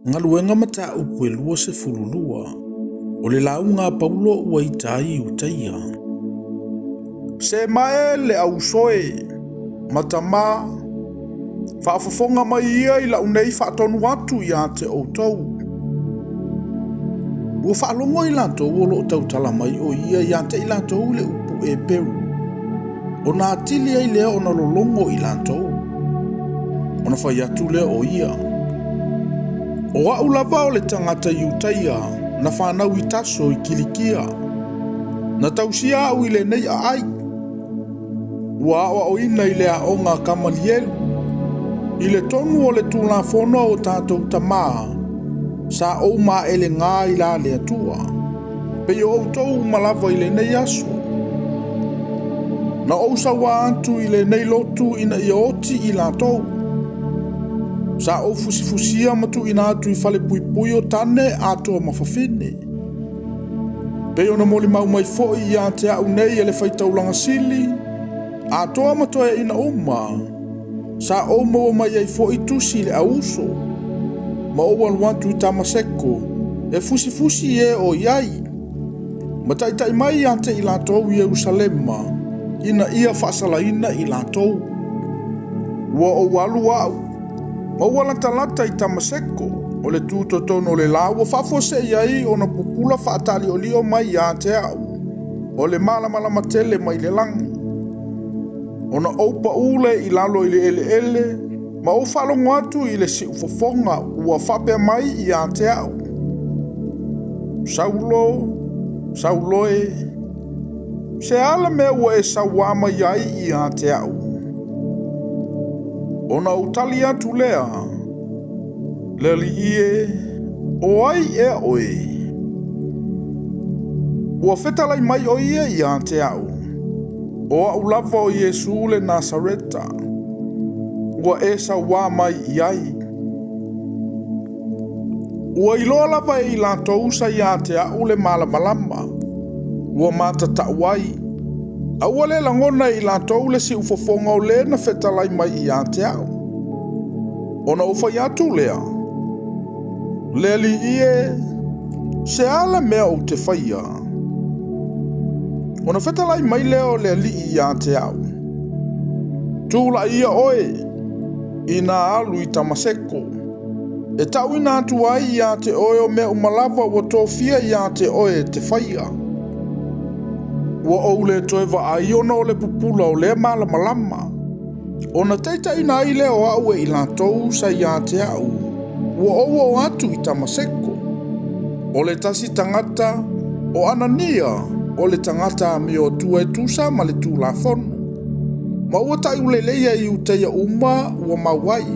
Ngaluenga mata upu e lua se fululua. O le launga paulo ua itai utaia. Se mae le au soe. Matama. Whaafafonga mai ia i la unei whaatonu atu ia te outou. Ua whaalongo i lantou o lo tau tala mai o ia te i lantou le upu e peru. O nā tili ai lea o na lolongo i lantou. O na whai atu lea o ia. O au lava o le tangata i utaia, na whanau i taso i kilikia. Na tausia au i le nei a ai. Ua awa o ina i le a onga kamalielu. I le tonu o le tūla whono o tātou tamaa. Sa o ma ele ngā i la le atua. Pe o autou malava i le nei aso. Na o sawa antu i le nei lotu ina i oti i la tou. Sa o fusifusia matu ina atu i fale pui o tane ato mawhawhine. Pe o na moli mau mai fo i a te au nei ele whaitaulanga sili. Ato matoe ina oma. Sa o maua mai ai fo i tusi le auso. Ma o waluantu i tamaseko. E fusifusi e o iai. Ma taitai mai ante i latou i Jerusalema. Ina ia whaasalaina i latou. Ua o walu au. Ma ua lata i tamaseko. O le tūtotono le la ua whafose iai o na pupula whaatali o lio mai a te au. O le malamalama tele mai le langi. O na aupa ule i lalo i le ele. Ma o whalongo atu i le si ufofonga ua whapea mai i a te au. Saulo e. Se ala mea ua e sawama iai i a te au. O na utali atu lea. Leli ie. O ai e oe. Ua whetalai mai o ia i a te au. O au lava o Yesu le Nasareta. Ua e sawa mai iai. Ua iloa lava e i lantou sa i a te au le malamalama. Ua matata wai. Aua le langona i lantou le si ufofonga o le na whetalai mai i a te au. Ona ufai atu lea. Leli ie. Se ala mea o te whaia. Ona whetalai mai leo le li i a te au. Tūla ia oe. Ina alu i tamaseko. E tau ina atu ai i a te oe o mea umalava ua tōwhia i a te oe te whaia. Ua ou le toeva a iona o le pupula o le malamalama. Ona teita ina ai leo au e i lantou sa i a te au. Ua ou o atu i tamaseko. O le tasi tangata o Anania. O le tangata mi o tua e tusa ma le tū la whonu. Ma ua tai uleleia i uteia uma ua mawai.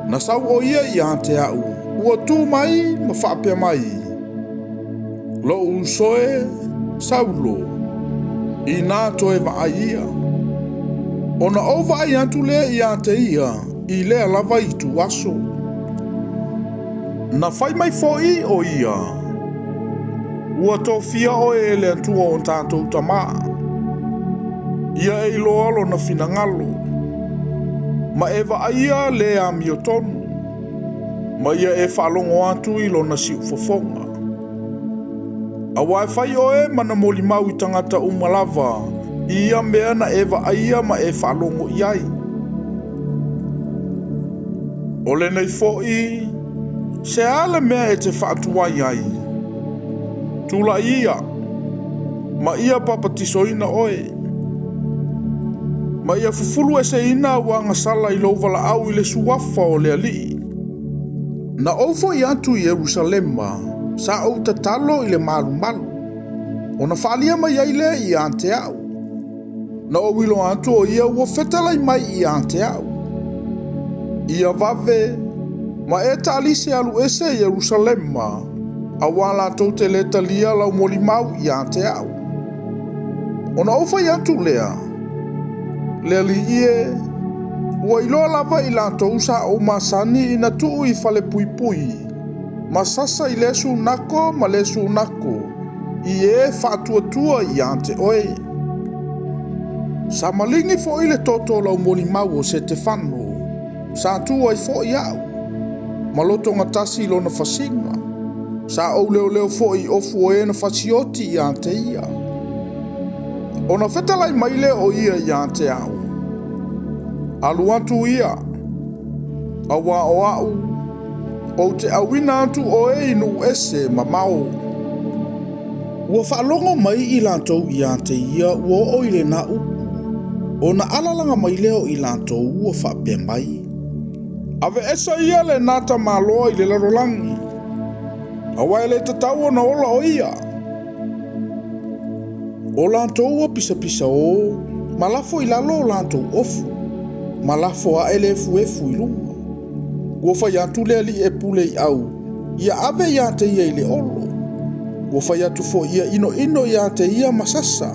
Na sau o ia i a te au. Ua tū mai ma whapea mai. Lo usoe Saulo. I nā toe wa ia. O na o vai atu lea i a te ia. I lea lava i tu aso. Na whai mai foi o ia. Ua tōwhia o e le atua o tātou tamaa. Ia e iloalo na finangalo. Ma e aia le a miotonu. Ma ia e whalongo atu ilo na si ufofonga. A wai whai o e mana moli mau i tangata umalava. Ia mea na e aia ma e whalongo iai. O le nei foi. Se ala mea e te whaatua iai. Tula ia. Ma ia papatisoina oe. Ma ia fufulu e se ina wanga sala i louvala au i le suafa o le ali. Na ofo i atu i Jerusalema. Sa au tatalo i le malu. O na whalia mai ai le i ante au. Na o wilo atu o ia ua whetalai mai i ante au. Ia vave. Ma e talise alu ese i Jerusalema. A wala tau te le talia lau moli mau i a te au. Ona ofa i atu lea. Lea li ie. Ua iloa lava i la tau sa o masani ina tuu i fale pui. Masasa i lesu nako ma lesu nako. I e whaatuatua i a te oe. Sa malingi fo i le toto lau moli mau o se te whano. Sa tua i fo i au. Maloto ngatasi lo na fasinga. Sa au leo fo I ofu o na fasioti I te ia. O na fetalai maile o ia I te au. Alu atu ia. Awa o au. O te awina atu o inu ese mamao. Ua whaalongo mai I lantou I te ia ua oile na upu. O na alalanga mai leo I lantou ua whaapea mai. Ave esa ia le nata maloa I le larolangi. Awa ele tatau na ola o ia. O lantou ua pisa o, malafo I lalo o lantou ofu. Malafo a ele efu I lunga. Ua whai atu le ali e pule I au. Ia ave ia te ia I le olo. Ua whai atu fo ia ino ia te ia masasa.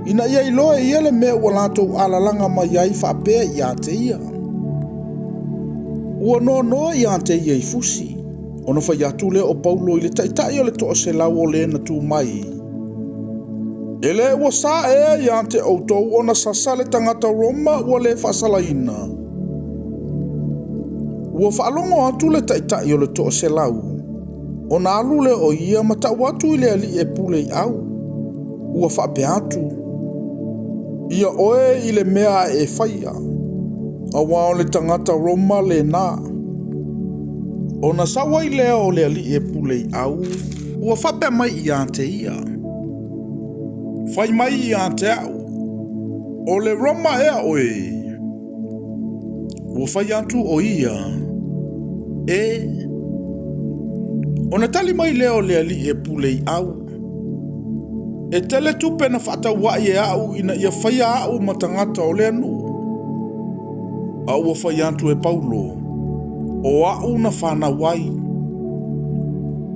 Ina ia iloa ia le mea ua lantou alalanga mai ai whaapea ia te ia. Ua noa ia te ia I fusi. Ona whai atu le o Paulo I le taitai o le toa se lau o le na tu mai. Ele ua sa ia te outou ona sasa le tangata Roma ua le whasalaina. Ua whaalongo atu le taitai o le toa se lau. Ona alu le o ia mata watu I le ali e pule I au. Ua whape atu. Ia oe I le mea e whaia. Awa o le tangata Roma le na. Ona sawa I leo o le ali e pule I au. Ua whape mai I te ia. Whai mai I te au. O le Roma ea oe. Ua whai atu o ia. Ona tali mai leo le ali e pule I au. E tele tupe na whata wai e au ina ia whaia au matangata o le anu. Au a whai atu e Paulo. O au na whana wai.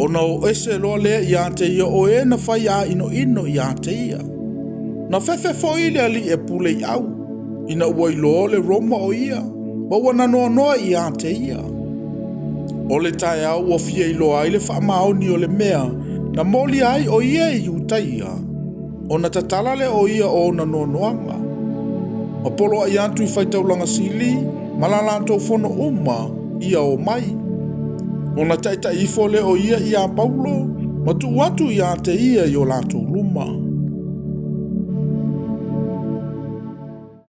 Ona o ese loa lea I te ia o na whai a ino I te ia. Na fefe fo I le ali e pule I au. Ina ua ilo le Roma o ia. Wawa na noa I te ia. O le tae au o fia ilo ai le whaamaoni o le mea. Na moli ai o ia I utaia. O na tatala le o ia o na noanga. O polo ai antu I whaitaulanga sili. Malalantou fono uma ia o mai. O na taita ifo le o ia I a Paulo. Matu watu I te ia I o lato luma.